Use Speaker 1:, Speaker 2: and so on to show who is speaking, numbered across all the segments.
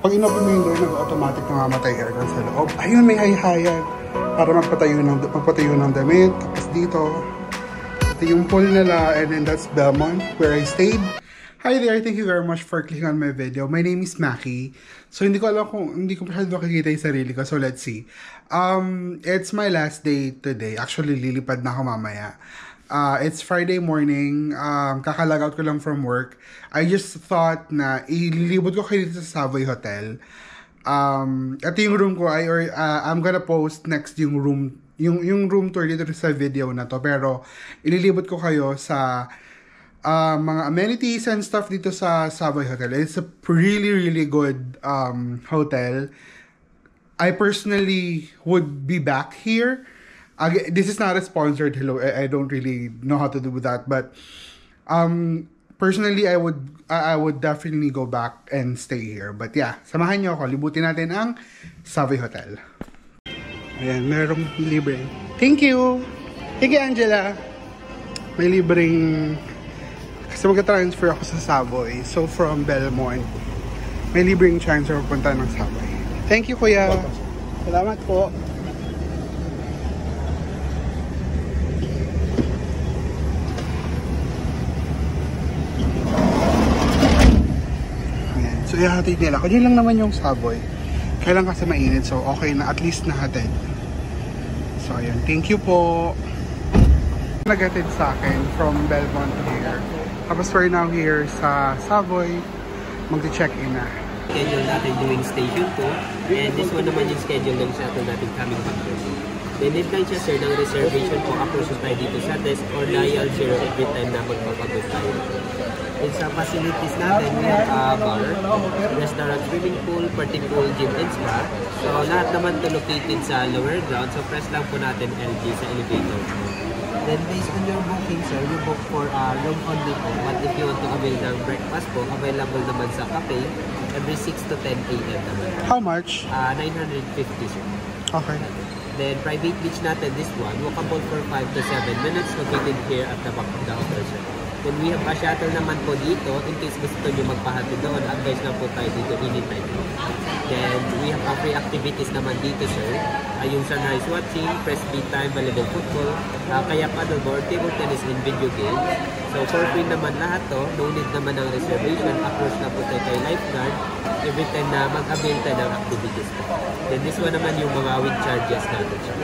Speaker 1: Pag inopen mo yung door, nag-automatic namamatay aircon sa loob. Ayun, may hayhayan para magpatayo ng damit. Tapos dito, ito yung pool nila, and then that's Belmont, where I stayed. Hi there, thank you very much for clicking on my video. My name is Maki. So hindi ko masyado makikita yung sarili ko. So let's see. It's my last day today. Actually, lilipad na ako mamaya. It's Friday morning. Kakalagout ko lang from work. I just thought na ililibot ko kayo dito sa Savoy Hotel. Ito yung room ko. I'm gonna post next yung room tour dito sa video na to. Pero ililibot ko kayo sa mga amenities and stuff dito sa Savoy Hotel. It's a really good hotel. I personally would be back here. This is not a sponsored hello. I don't really know how to do that, but personally I would definitely go back and stay here. But yeah, samahan niyo ako. Libutin natin ang Savoy Hotel. Ayan, merong libre. Thank you. Thank you, Angela. May libreng kasi mag-transfer ako sa Savoy. So, from Belmont, may libreng transfer punta ng Savoy. Thank you, Kuya. Salamat po. Ayan. So, ihatid nila. Kanya lang naman yung Savoy. Kailan kasi mainit. So, okay na. At least nahatid. So, ayan. Thank you po. Nag-atid sa akin from Belmont here. Tapos we're now here sa Savoy. Magti-check-in na.
Speaker 2: Schedule natin doing station 2. And this one naman yung schedule ng shuttle natin coming back. Then lang siya sir ng reservation kung approach tayo dito sa desk or dial 0 every time na magpapagod tayo. And sa facilities natin, we have a bar, restaurant, swimming pool, party pool, gym, and spa. So lahat naman to located sa lower ground. So press lang po natin LG sa elevator. Then based on your booking sir, you book for room only po. But if you want to avail ng breakfast po, available naman sa cafe every 6 to 10 a.m. naman.
Speaker 1: How much?
Speaker 2: 950 sir.
Speaker 1: Okay.
Speaker 2: Then private beach natin, this one, walkable for 5 to 7 minutes located here at the back of the hotel sir. Then we have a shuttle naman po dito in case gusto nyo magpahatid doon. Advice lang po tayo dito anytime. Then we have free activities naman dito sir. Yung sunrise watching, press beat time, volleyball football, kaya paddleboard, table tennis, and video games. So for free naman lahat to, no need naman ng reservation. Approach na po tayo kay lifeguard every time na mag-avail tayo ng activities po. Then this one naman yung mga with charges natin sir.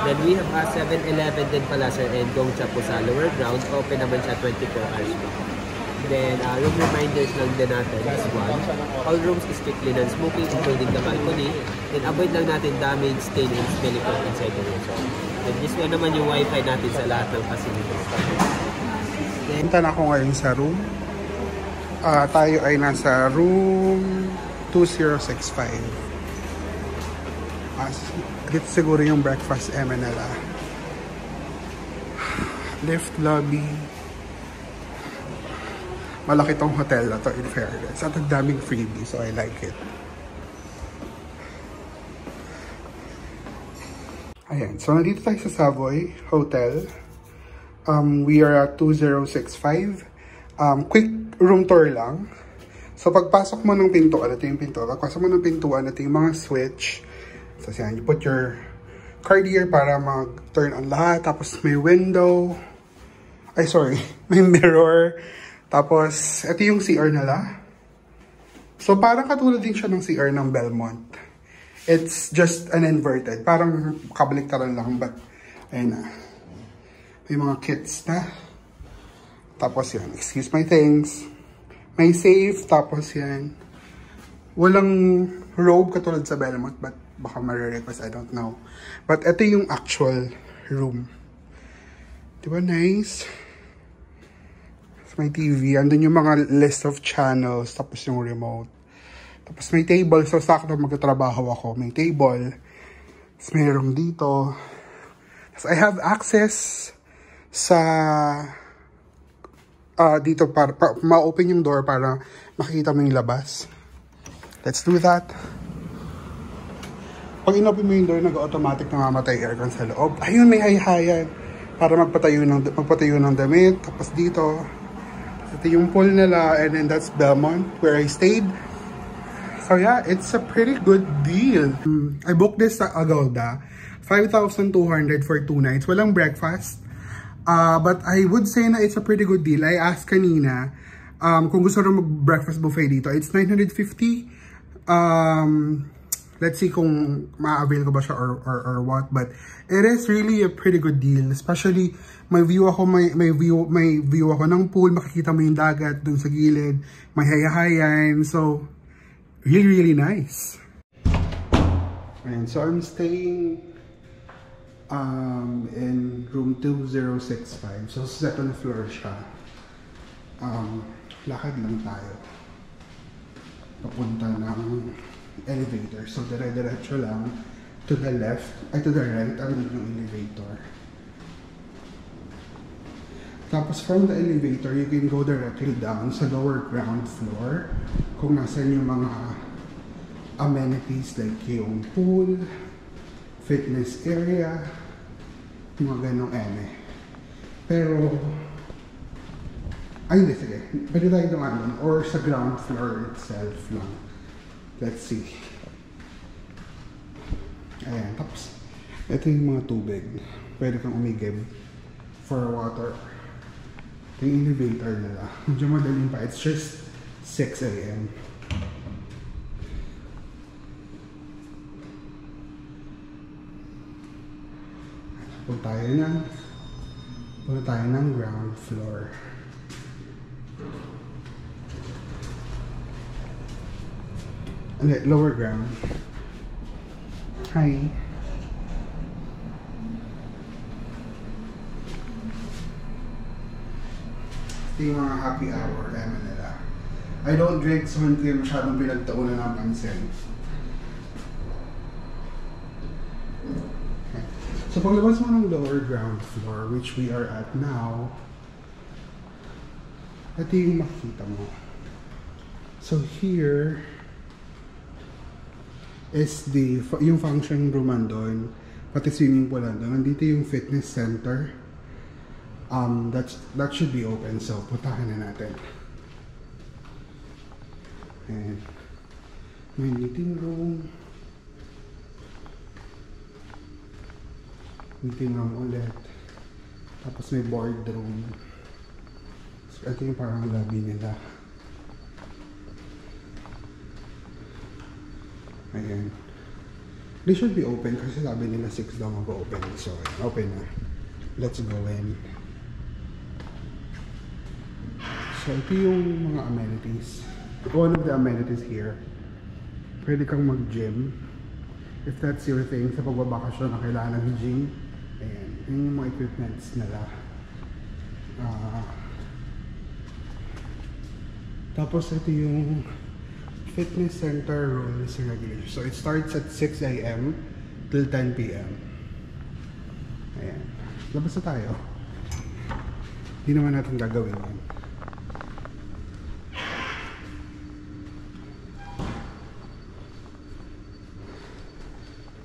Speaker 2: Then we have a 7-Eleven din pala sir, and Gongcha po sa lower ground. Open naman siya 24 hours po. Then room reminders lang din natin, this one. All rooms is strictly non-smoking including the balcony. Then avoid lang natin damage, stain, and smelling from inside the room. Then this one naman yung wifi natin sa lahat ng facilities.
Speaker 1: Punta na ako ngayon sa room. Tayo ay nasa room 2065. Dito siguro yung breakfast MNLA. Lift lobby. Malaki tong hotel na to in fairness. At ang daming freebie, so I like it. Ayan, so nandito tayo sa Savoy Hotel. We are at 2065. Quick room tour lang. So pagpasok mo ng pintuan, ito yung pinto. Pagpasok mo ng pintuan, ito yung mga switch. So yan, you put your card here para mag-turn on lahat. Tapos may window. Ay, sorry. May mirror. Tapos, ito yung CR nila. So, parang katulad din siya ng CR ng Belmont. It's just an inverted. Parang kabaliktaran lang. But, ayun na. May mga kits na. Tapos yan. Excuse my things. May safe. Tapos yan. Walang robe katulad sa Belmont. But, baka marirequest. I don't know. But, ito yung actual room. Diba nice? May TV, andun yung mga list of channels, tapos yung remote. Tapos may table, so sakto magtatrabaho ako. May table, tapos may room dito. Tapos I have access sa dito para ma-open yung door para makikita mo yung labas. Let's do that. Pag inopen mo yung door, nag-automatic namamatay aircon sa loob. Ayun, may hayhayan para magpatayo ng damit. Tapos dito, ito yung pool nila, and then that's Belmont, where I stayed. So yeah, it's a pretty good deal. I booked this sa Agoda. 5,200 for 2 nights. Walang breakfast. But I would say na it's a pretty good deal. I asked kanina kung gusto rin mag-breakfast buffet dito. It's 950. Let's see kung ma-avail ko ba siya or what. But it is really a pretty good deal. Especially may view ako ng pool. Makikita mo yung dagat dun sa gilid. May hayahayan. So really nice. And so I'm staying in room 2065. So second floor siya. Lakad lang tayo papunta ng elevator. So dire-diretso lang to the left, ay to the right, ang yung elevator. Tapos from the elevator, you can go directly down sa lower ground floor kung nasan yung mga amenities like yung pool, fitness area, mga ganong Pero, ay hindi, sige. Pwede tayo dumaan or sa ground floor itself lang. Let's see. Ayan, tapos, ito yung mga tubig. Pwede kang umigib for water. Ito yung elevator nila. Medyo madaling pa. It's just 6 AM. Punta tayo ng ground floor. Lower ground. Hi. Ito yung mga happy hour nila. I don't drink so hindi masyadong pinagtaunan ng pansin. So paglabas mo ng lower ground floor, which we are at now, ito yung makikita mo. So here is yung function room andun, pati swimming pool andun. Nandito yung fitness center. That should be open, so puntahan na natin. And may meeting room. Meeting room ulit. Tapos may boardroom. So ito yung parang lobby nila. Ayan. They should be open kasi sabi nila 6 daw mag-open. So open na. Let's go in. So ito yung mga amenities. One of the amenities here. Pwede kang mag-gym. If that's your thing, sa pagbabakasyon na kailangan ng gym. Ayan. Yun yung mga equipments nila. Tapos ito yung fitness center rules and regulations. So it starts at 6 AM till 10 PM. Ayan. Labas na tayo. Hindi naman natin gagawin yan.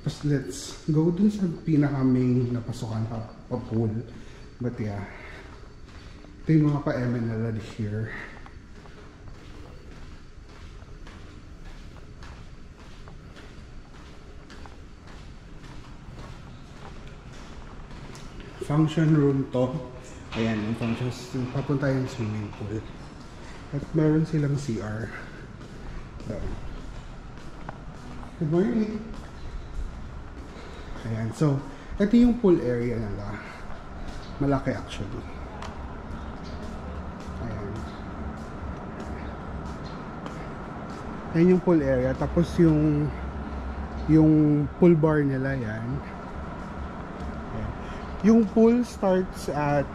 Speaker 1: Tapos let's go dun sa pinaka-main na pasukan pa pool. But yeah. Ito yung mga pa-MNL here. Function room to. Ayan, yung function. Papunta yung swimming pool. At meron silang CR. So, good morning. Ayan, so ito yung pool area nila. Malaki actually. Ayan. Ayan yung pool area. Tapos yung pool bar nila yan. Yung pool starts at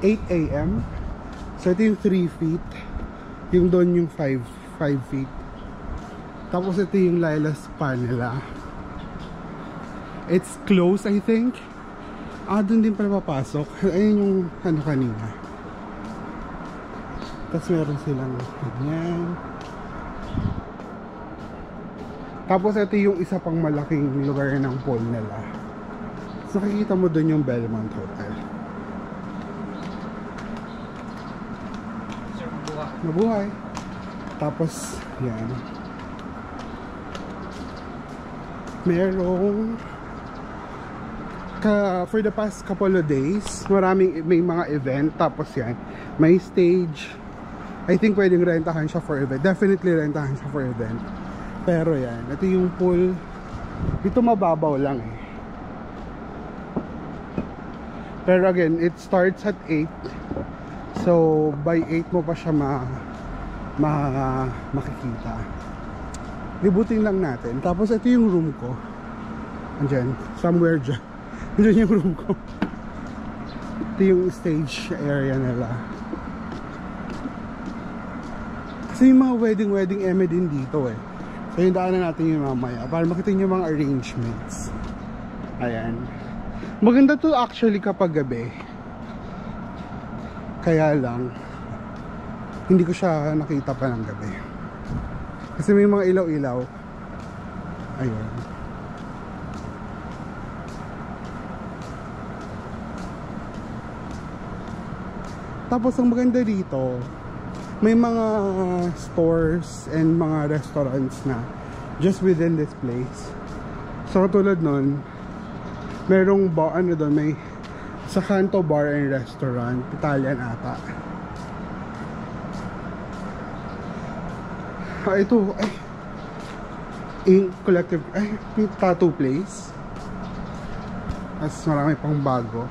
Speaker 1: 8 AM. So ito yung 3 feet. Yung doon yung 5 feet. Tapos ito yung Lilas spa nila. It's closed, I think. Doon din pala papasok. Ayun yung ano kanina. Tapos meron silang ganyan. Tapos ito yung isa pang malaking lugar ng pool nila. So nakikita mo doon yung Belmont Hotel. Sir, mabuhay. Tapos yan. merong for the past couple of days, may mga event, tapos yan, may stage. I think pwedeng rentahan siya for event. Definitely rentahan siya for event. Pero yan, ito yung pool. Dito mababaw lang eh. Pero again, it starts at 8. So by 8 mo pa siya makikita. Libutin lang natin. Tapos ito yung room ko. Andyan, somewhere dyan. Andyan yung room ko. Ito yung stage area nila. Kasi yung mga wedding eme din dito eh. So yung daanan natin yung mamaya para makita nyo yung mga arrangements. Ayan. Maganda to actually kapag gabi. Kaya lang hindi ko siya nakita pa ng gabi. Kasi may mga ilaw-ilaw. Ayun. Tapos ang maganda dito, may mga stores and mga restaurants na just within this place. So tulad nun, merong doon, may sa Kanto Bar and Restaurant, Italian ata. Ito, collective, yung tattoo place. As marami pang bago.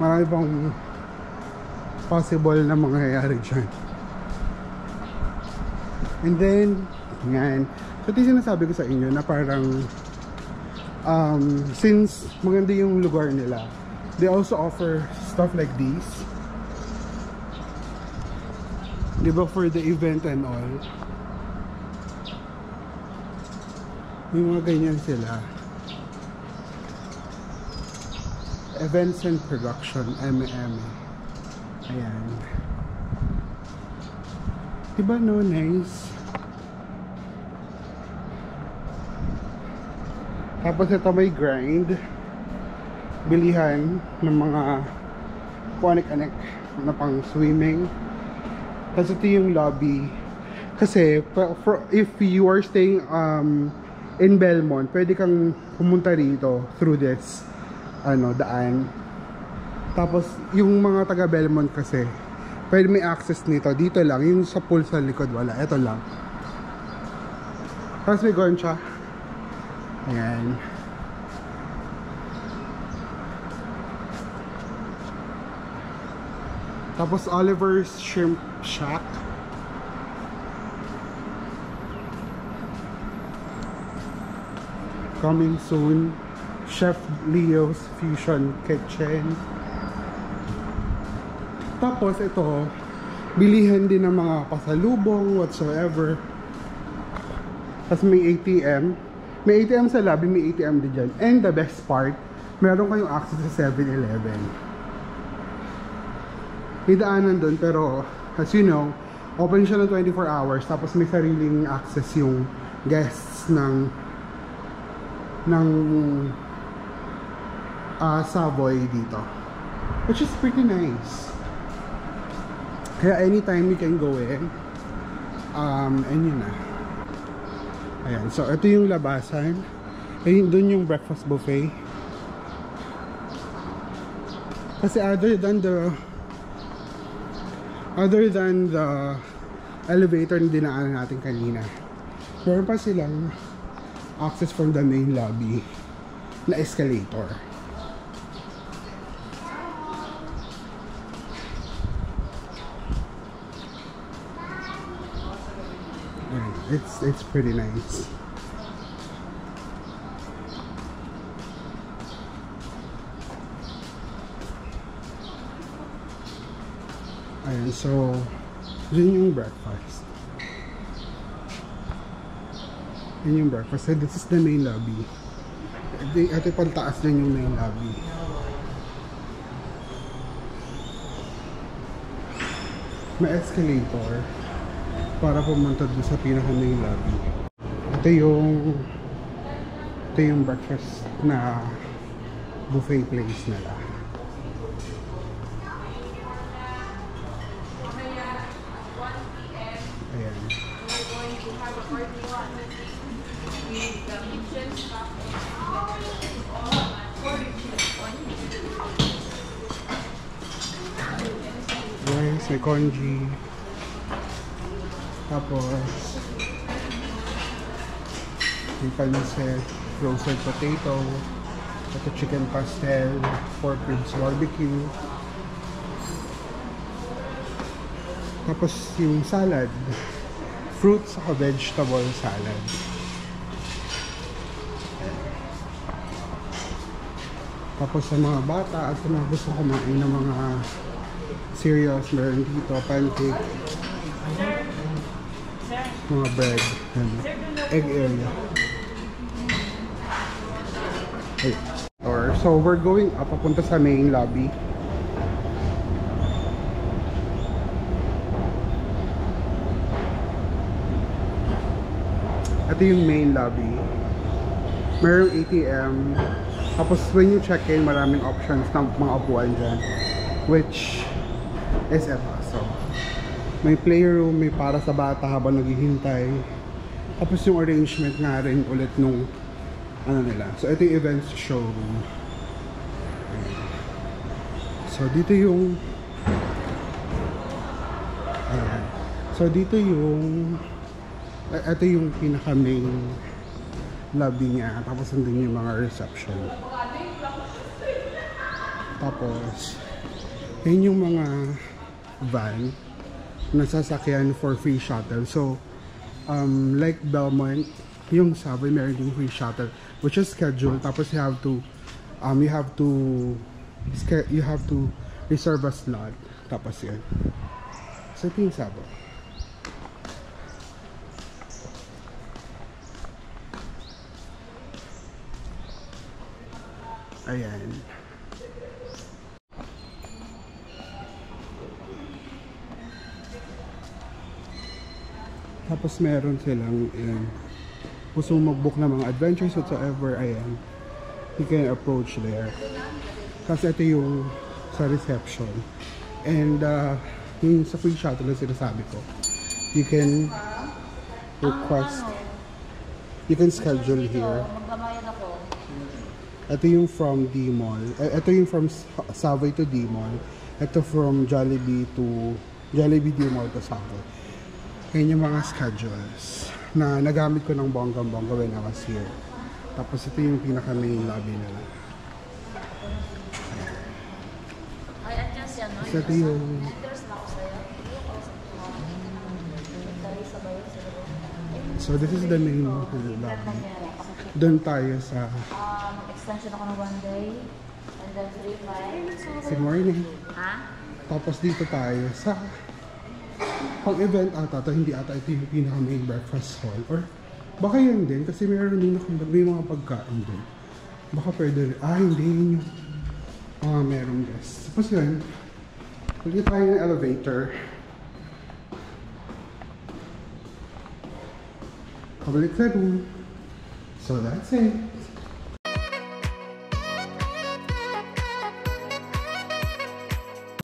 Speaker 1: Marami pang possible na mangyayari dyan. And then, yan. So, ito sinasabi ko sa inyo na parang since maganda yung lugar nila, they also offer stuff like these. Diba, for the event and all. May mga ganyan sila. Events and production, M&M. Ayan. Diba no, nice? Tapos ito may grind. Bilihan ng mga kuanik-anik na pang swimming. Tapos ito yung lobby. Kasi if you are staying in Belmont, pwede kang pumunta rito through this daan. Tapos yung mga taga Belmont kasi pwede may access nito dito lang, yung sa pool sa likod wala, ito lang. Tapos may goncha. Ayan. Tapos Oliver's Shrimp Shack. Coming soon, Chef Leo's Fusion Kitchen. Tapos ito, bilihan din ng mga pasalubong whatsoever. Tapos may ATM. May ATM sa lobby, may ATM din dyan. And the best part, meron kayong access sa 7-Eleven. May daanan dun, pero as you know, open siya ng 24 hours. Tapos may sariling access yung guests ng Savoy dito, which is pretty nice. Kaya anytime you can go in. And yun na. Ayan, so ito yung labasan. Ayun, dun yung breakfast buffet. Kasi other than the elevator na dinaanan natin kanina, meron pa silang access from the main lobby na escalator. It's pretty nice. Ayan, so yun yung breakfast. Yun yung breakfast. So this is the main lobby. Ito pang taas din yung main lobby. May escalator para pumunta doon sa pinaka main lobby. Ito yung breakfast na buffet place nila. Ayan. Rice, may congee. Tapos, may pancit, roasted potato, ito chicken pastel, pork ribs barbecue. Tapos yung salad, fruit saka vegetable salad. Tapos sa mga bata at sa mga gusto kumain ng mga cereals, meron dito, pancake, mga bread, and egg area. Okay. So we're going up, papunta sa main lobby. Ito yung main lobby. Merong ATM. Tapos when you check in, maraming options ng mga upuan dyan. Which is ito. So, may playroom, may para sa bata habang naghihintay. Tapos yung arrangement nga rin ulit nung ano nila. So ito yung events showroom. So dito yung ayan. So dito yung ito yung pinaka main lobby niya. Tapos nandun yung mga reception. Tapos yun yung mga van na sasakyan for free shuttle. So like Belmont, yung Savoy meron din free shuttle which is scheduled. Tapos you have to reserve a slot. Tapos yun. So ito yung Savoy. Ayan. Tapos meron silang gusto mo mag-book ng mga adventures whatsoever, ayan, you can approach there. Kasi ito yung sa reception. And yung sa free shuttle na sinasabi ko, you can request, you can schedule here. Ito yung from D-Mall. Ito yung from Savoy to D-Mall. Ito from Jollibee D-Mall to Savoy. Yan yung mga schedules na nagamit ko ng bonggang-bongga when I was here. Tapos ito yung pinaka main lobby nila. So ito yung so this is the main lobby. Doon tayo sa
Speaker 3: extension ako ng 1 day and then 3-5.
Speaker 1: Good morning.
Speaker 3: Ha?
Speaker 1: Tapos dito tayo sa pang-event ata, hindi ata ito yung pinaka main breakfast hall. Or baka yan din kasi meron din may mga pagkain din. Baka pwede rin. Hindi yun yung meron guys. Tapos yun, pagkita tayo ng elevator. Pabalik sa room. So that's it.